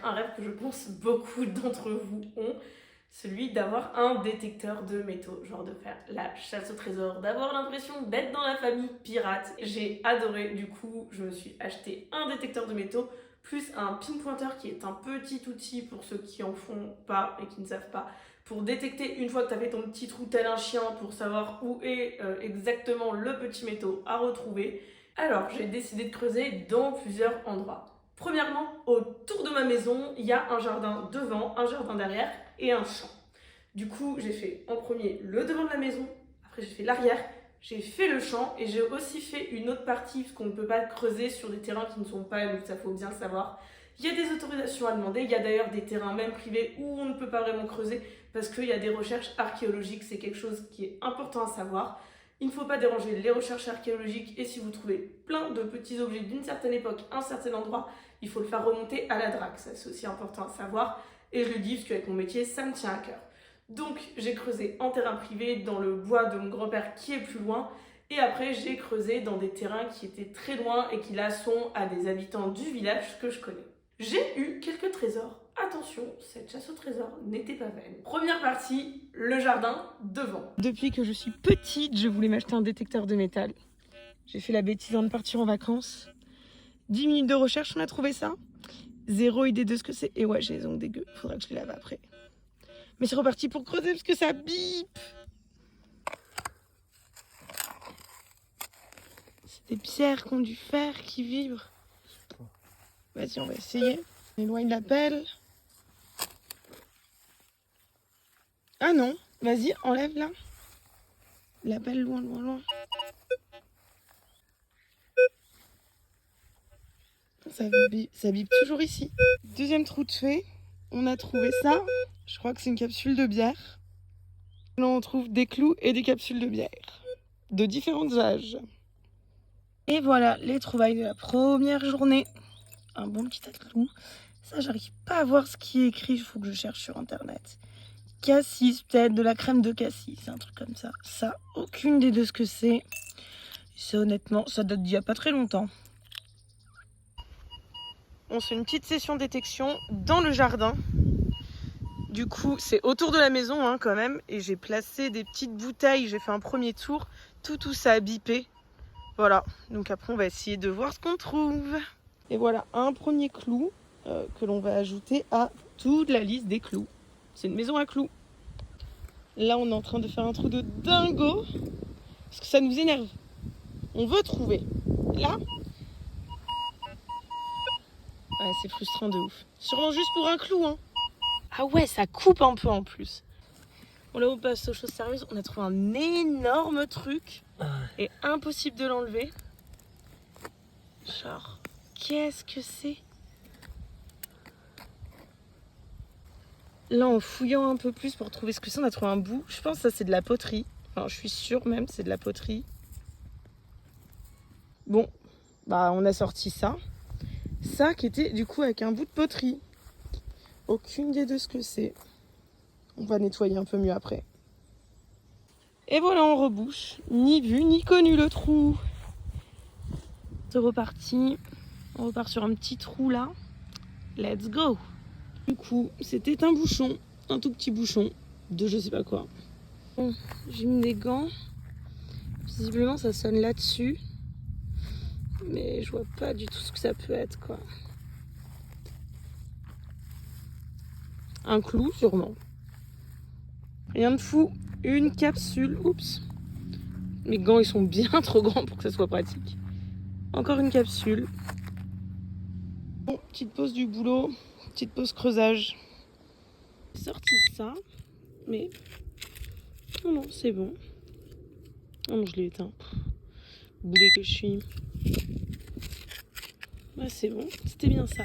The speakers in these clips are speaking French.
un rêve que je pense beaucoup d'entre vous ont, celui d'avoir un détecteur de métaux, genre de faire la chasse au trésor, d'avoir l'impression d'être dans la famille pirate. J'ai adoré, du coup je me suis acheté un détecteur de métaux plus un pinpointer qui est un petit outil pour ceux qui en font pas et qui ne savent pas, pour détecter une fois que tu as fait ton petit trou tel un chien pour savoir où est exactement le petit métaux à retrouver. Alors j'ai décidé de creuser dans plusieurs endroits. Premièrement, autour de ma maison, il y a un jardin devant, un jardin derrière et un champ. Du coup, j'ai fait en premier le devant de la maison, après j'ai fait l'arrière, j'ai fait le champ et j'ai aussi fait une autre partie parce qu'on ne peut pas creuser sur des terrains qui ne sont pas, donc ça faut bien le savoir. Il y a des autorisations à demander, il y a d'ailleurs des terrains même privés où on ne peut pas vraiment creuser parce qu'il y a des recherches archéologiques, c'est quelque chose qui est important à savoir. Il ne faut pas déranger les recherches archéologiques et si vous trouvez plein de petits objets d'une certaine époque, un certain endroit, il faut le faire remonter à la DRAC, ça c'est aussi important à savoir et je le dis parce qu'avec mon métier ça me tient à cœur. Donc j'ai creusé en terrain privé dans le bois de mon grand-père qui est plus loin et après j'ai creusé dans des terrains qui étaient très loin et qui là sont à des habitants du village que je connais. J'ai eu quelques trésors. Attention, cette chasse au trésor n'était pas vaine. Première partie, le jardin devant. Depuis que je suis petite, je voulais m'acheter un détecteur de métal. J'ai fait la bêtise avant de partir en vacances. 10 minutes de recherche, on a trouvé ça. Zéro idée de ce que c'est. Et ouais, j'ai les ongles dégueux. Faudra que je les lave après. Mais c'est reparti pour creuser parce que ça bip. C'est des pierres qui ont du fer qui vibrent. Vas-y, on va essayer. On éloigne la pelle. Ah non, vas-y, enlève là. La pelle loin, loin, loin. Ça bip toujours ici. Deuxième trou de fait. On a trouvé ça. Je crois que c'est une capsule de bière. Là, on trouve des clous et des capsules de bière. De différents âges. Et voilà les trouvailles de la première journée. Un bon petit tas de clous. Ça, j'arrive pas à voir ce qui est écrit. Il faut que je cherche sur internet. Cassis, peut-être de la crème de cassis, un truc comme ça. Ça, aucune idée de ce que c'est. C'est honnêtement, ça date d'il y a pas très longtemps. On fait une petite session détection dans le jardin. Du coup, c'est autour de la maison hein, quand même. Et j'ai placé des petites bouteilles. J'ai fait un premier tour. Tout ça a bipé. Voilà. Donc après, on va essayer de voir ce qu'on trouve. Et voilà, un premier clou que l'on va ajouter à toute la liste des clous. C'est une maison à clous. Là, on est en train de faire un trou de dingo. Parce que ça nous énerve. On veut trouver. Là, ouais, c'est frustrant de ouf. Sûrement juste pour un clou, hein. Ah ouais, ça coupe un peu en plus. Bon, là, on passe aux choses sérieuses. On a trouvé un énorme truc. Et impossible de l'enlever. Genre, qu'est-ce que c'est? Là, en fouillant un peu plus pour trouver ce que c'est, on a trouvé un bout. Je pense que ça, c'est de la poterie. Enfin, je suis sûre même, c'est de la poterie. Bon, bah, on a sorti ça. Ça qui était du coup avec un bout de poterie. Aucune idée de ce que c'est. On va nettoyer un peu mieux après. Et voilà, on rebouche. Ni vu, ni connu le trou. C'est reparti. On repart sur un petit trou là. Let's go. Du coup, c'était un bouchon. Un tout petit bouchon. De je sais pas quoi. Bon, j'ai mis des gants. Visiblement, ça sonne là-dessus. Mais je vois pas du tout ce que ça peut être, quoi. Un clou, sûrement. Rien de fou. Une capsule. Oups. Mes gants, ils sont bien trop grands pour que ça soit pratique. Encore une capsule. Bon, petite pause du boulot. Petite pause creusage. J'ai sorti ça. Mais... oh non, c'est bon. Oh non, je l'ai éteint. Boulet que je suis. Ouais, c'est bon. C'était bien ça.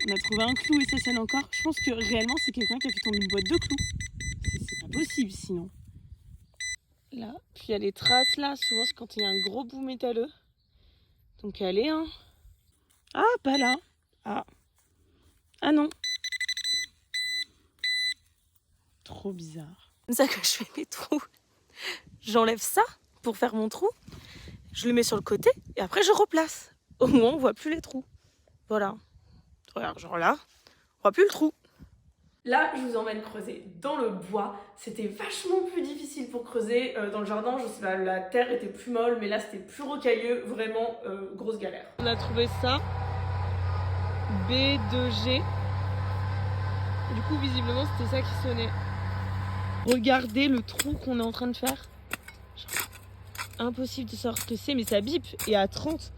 On a trouvé un clou et ça sonne encore. Je pense que réellement, c'est quelqu'un qui a fait tomber une boîte de clous. C'est pas possible sinon. Là, puis il y a les traces là. Souvent, c'est quand il y a un gros bout métalleux. Donc, allez, hein. Ah, pas là. Ah. Ah non. Trop bizarre. C'est comme ça que je fais mes trous. J'enlève ça pour faire mon trou. je le mets sur le côté et après je replace. Au moins on voit plus les trous. Voilà. Regarde, genre là, on voit plus le trou. Là, je vous emmène creuser dans le bois. C'était vachement plus difficile pour creuser. Dans le jardin, je sais pas, la terre était plus molle, mais là, c'était plus rocailleux. Vraiment, grosse galère. On a trouvé ça. B2G. Du coup, visiblement, c'était ça qui sonnait. Regardez le trou qu'on est en train de faire. Impossible de savoir ce que c'est, mais ça bip. Et à 30,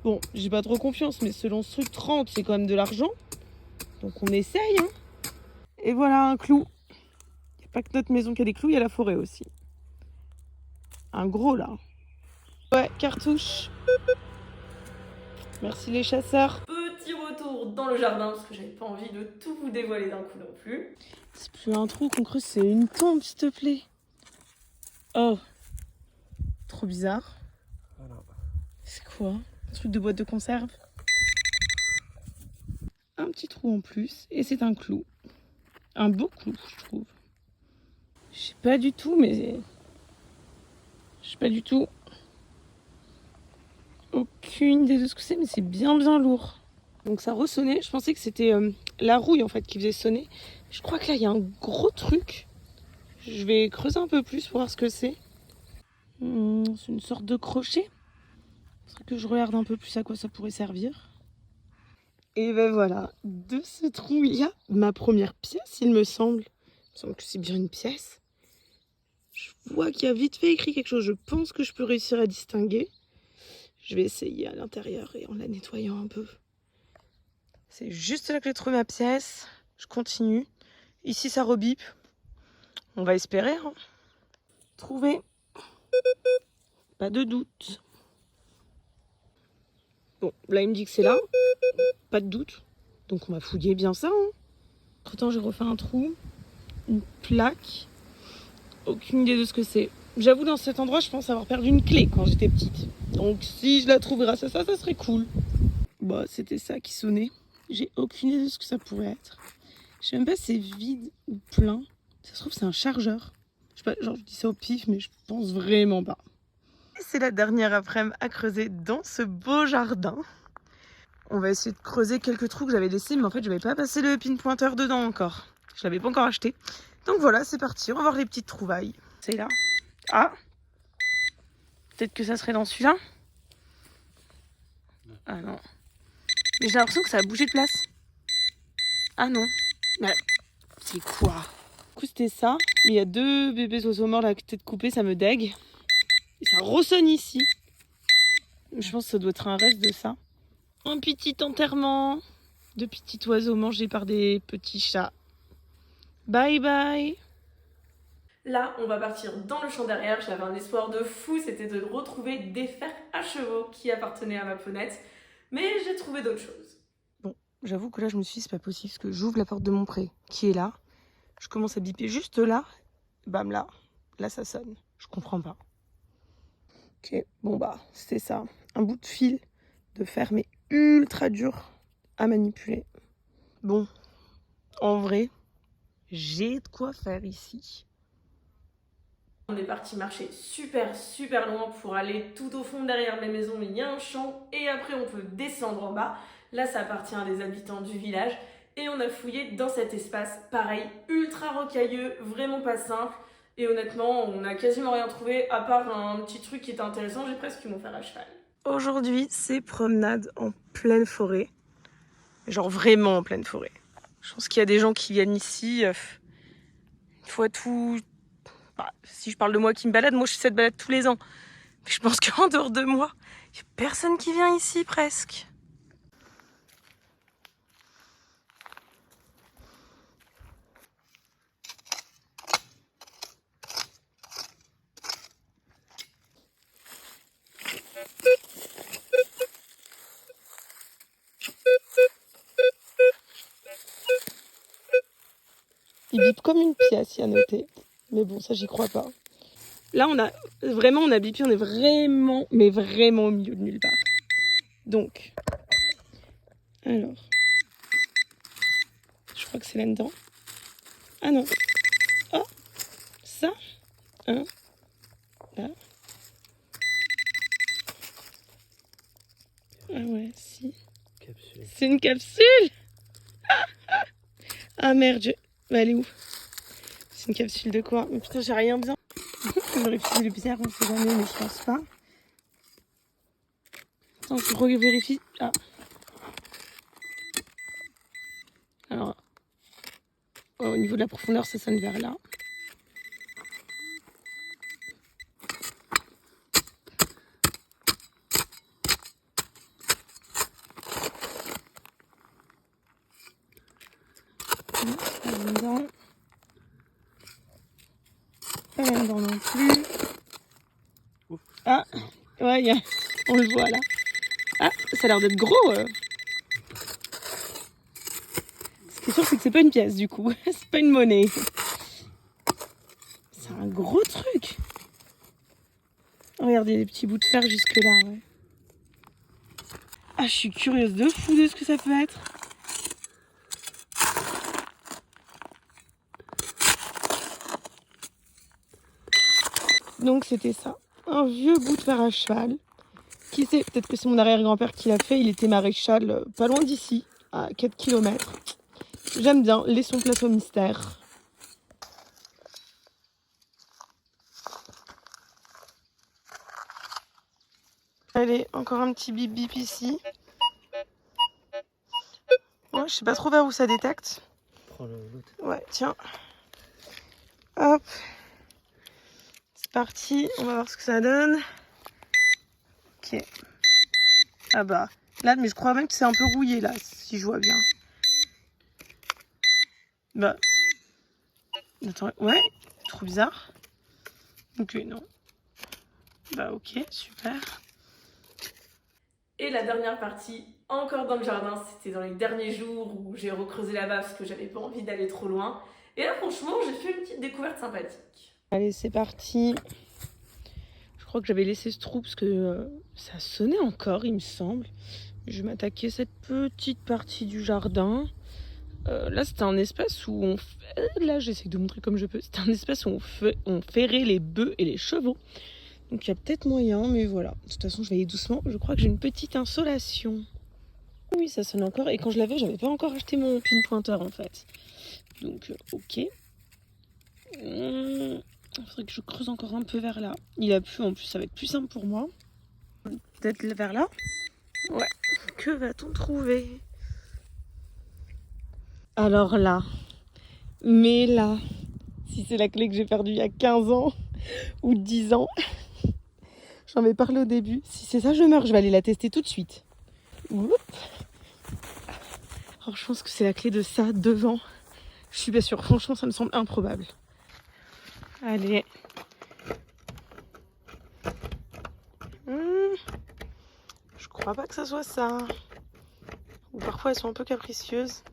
bon, j'ai pas trop confiance, mais selon ce truc, 30, c'est quand même de l'argent. Donc on essaye, hein. Et voilà un clou. Il n'y a pas que notre maison qui a des clous, il y a la forêt aussi. Un gros là. Ouais, cartouche. Merci les chasseurs. Petit retour dans le jardin, parce que j'avais pas envie de tout vous dévoiler d'un coup non plus. C'est plus un trou qu'on creuse, c'est une tombe, s'il te plaît. Oh, trop bizarre. C'est quoi? Un truc de boîte de conserve. Un petit trou en plus, et c'est un clou. Un beau clou, je trouve. Je sais pas du tout, mais... Je sais pas du tout. Aucune idée de ce que c'est, mais c'est bien lourd. Donc ça ressonnait, je pensais que c'était la rouille en fait qui faisait sonner. Je crois que là il y a un gros truc. Je vais creuser un peu plus pour voir ce que c'est. C'est une sorte de crochet. Il faudrait que je regarde un peu plus à quoi ça pourrait servir. Et ben voilà, de ce trou il y a ma première pièce il me semble. Il me semble que c'est bien une pièce. Je vois qu'il y a vite fait écrit quelque chose, je pense que je peux réussir à distinguer. Je vais essayer à l'intérieur et en la nettoyant un peu. C'est juste là que j'ai trouvé ma pièce. Je continue. Ici, ça rebipe. On va espérer. Hein. Trouver. Pas de doute. Bon, là, il me dit que c'est là. Pas de doute. Donc, on va fouiller bien ça. Hein. Entre-temps, j'ai refait un trou. Une plaque. Aucune idée de ce que c'est. J'avoue, dans cet endroit, je pense avoir perdu une clé quand j'étais petite. Donc, si je la trouve grâce à ça, ça serait cool. Bah, c'était ça qui sonnait. J'ai aucune idée de ce que ça pourrait être. Je sais même pas si c'est vide ou plein. Ça se trouve, c'est un chargeur. Je sais pas, genre, je dis ça au pif, mais je pense vraiment pas. Et c'est la dernière après-midi à creuser dans ce beau jardin. On va essayer de creuser quelques trous que j'avais laissés, mais en fait, je n'avais pas passé le pinpointeur dedans encore. Je l'avais pas encore acheté. Donc voilà, c'est parti. On va voir les petites trouvailles. C'est là. Ah, peut-être que ça serait dans celui-là. Ah non. Mais j'ai l'impression que ça a bougé de place. Ah non. Mais c'est quoi? Du coup, c'était ça. Il y a 2 bébés oiseaux morts, la tête coupée, ça me dégue. Et ça ressonne ici. Je pense que ça doit être un reste de ça. Un petit enterrement de petits oiseaux mangés par des petits chats. Bye bye. Là, on va partir dans le champ derrière. J'avais un espoir de fou, c'était de retrouver des fers à chevaux qui appartenaient à ma ponette. Mais j'ai trouvé d'autres choses. Bon, j'avoue que là, je me suis dit, c'est pas possible, parce que j'ouvre la porte de mon pré, qui est là. Je commence à biper juste là. Bam, là. Là, ça sonne. Je comprends pas. Ok, bon bah, c'est ça. Un bout de fil de fer, mais ultra dur à manipuler. Bon, en vrai, j'ai de quoi faire ici. On est parti marcher super loin pour aller tout au fond derrière les maisons. Il y a un champ et après on peut descendre en bas. Là, ça appartient à des habitants du village. Et on a fouillé dans cet espace, pareil, ultra rocailleux, vraiment pas simple. Et honnêtement, on n'a quasiment rien trouvé à part un petit truc qui était intéressant. J'ai presque eu mon fer à cheval. Aujourd'hui, c'est promenade en pleine forêt. Genre vraiment en pleine forêt. Je pense qu'il y a des gens qui viennent ici une fois tout... Bah, si je parle de moi qui me balade, moi je fais cette balade tous les ans. Mais je pense qu'en dehors de moi, il n'y a personne qui vient ici presque. Il bip comme une pièce, il y a noté. Mais bon, ça, j'y crois pas. Là, on a bipé, on est vraiment, mais vraiment au milieu de nulle part. Donc, alors, je crois que c'est là-dedans. Ah non. Oh, ça, là. Ah ouais, si. Capsule. C'est une capsule. Ah merde, bah, elle est où? C'est une capsule de quoi? Mais putain, j'ai rien bien. J'aurais pu le bizarre, on sait jamais, mais je pense pas. Attends, je revérifie. Ah. Alors, au niveau de la profondeur, ça sonne vers là. Pas là-dedans. Pas là-dedans non plus. Ouf. Ah, ouais, on le voit là. Ah, ça a l'air d'être gros. Ce qui est sûr, c'est que c'est pas une pièce du coup. C'est pas une monnaie. C'est un gros truc. Regardez les petits bouts de fer jusque là, ouais. Ah, je suis curieuse de fou de ce que ça peut être. Donc c'était ça, un vieux bout de fer à cheval. Qui sait, peut-être que c'est mon arrière-grand-père qui l'a fait. Il était maréchal pas loin d'ici, à 4 km. J'aime bien, laissons place au mystère. Allez, encore un petit bip bip ici. Ouais, je sais pas trop vers où ça détecte. Prends l'autre. Ouais, tiens. Hop. C'est parti, on va voir ce que ça donne. Ok. Ah bah, là, mais je crois même que c'est un peu rouillé là, si je vois bien. Bah. Attends, ouais, trop bizarre. Ok, non. Bah ok, super. Et la dernière partie, encore dans le jardin, c'était dans les derniers jours où j'ai recreusé là-bas parce que j'avais pas envie d'aller trop loin. Et là, franchement, j'ai fait une petite découverte sympathique. Allez, c'est parti. Je crois que j'avais laissé ce trou parce que ça sonnait encore, il me semble. Je vais m'attaquer à cette petite partie du jardin. Là, c'était un espace où on... Là, j'essaie de montrer comme je peux. C'était un espace où on ferrait les bœufs et les chevaux. Donc, il y a peut-être moyen, mais voilà. De toute façon, je vais aller doucement. Je crois que j'ai une petite insolation. Oui, ça sonne encore. Et quand je l'avais, j'avais pas encore acheté mon pinpointer, en fait. Donc, ok. Il faudrait que je creuse encore un peu vers là. Il a plu, en plus, ça va être plus simple pour moi. Peut-être vers là. Ouais. Que va-t-on trouver? Alors là, mais là, si c'est la clé que j'ai perdue il y a 15 ans ou 10 ans, j'en avais parlé au début. Si c'est ça, je meurs. Je vais aller la tester tout de suite. Oups. Alors, je pense que c'est la clé de ça devant. Je suis pas sûre. Franchement, ça me semble improbable. Allez. Je crois pas que ça soit ça. Ou parfois elles sont un peu capricieuses.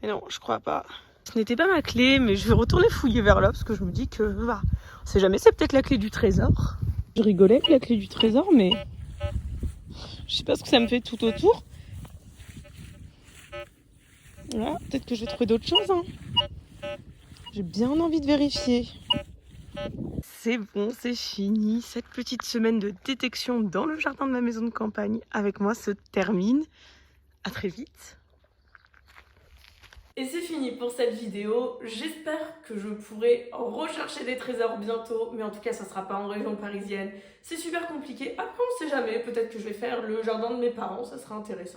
Mais non, je crois pas. Ce n'était pas ma clé, mais je vais retourner fouiller vers là parce que je me dis que, bah, on sait jamais, c'est peut-être la clé du trésor. Je rigolais avec la clé du trésor, mais je sais pas ce que ça me fait tout autour. Voilà, peut-être que je vais trouver d'autres choses. Hein. J'ai bien envie de vérifier. C'est bon, c'est fini. Cette petite semaine de détection dans le jardin de ma maison de campagne avec moi se termine. À très vite. Et c'est fini pour cette vidéo. J'espère que je pourrai rechercher des trésors bientôt, mais en tout cas, ça sera pas en région parisienne. C'est super compliqué. Après, on sait jamais. Peut-être que je vais faire le jardin de mes parents, ça sera intéressant.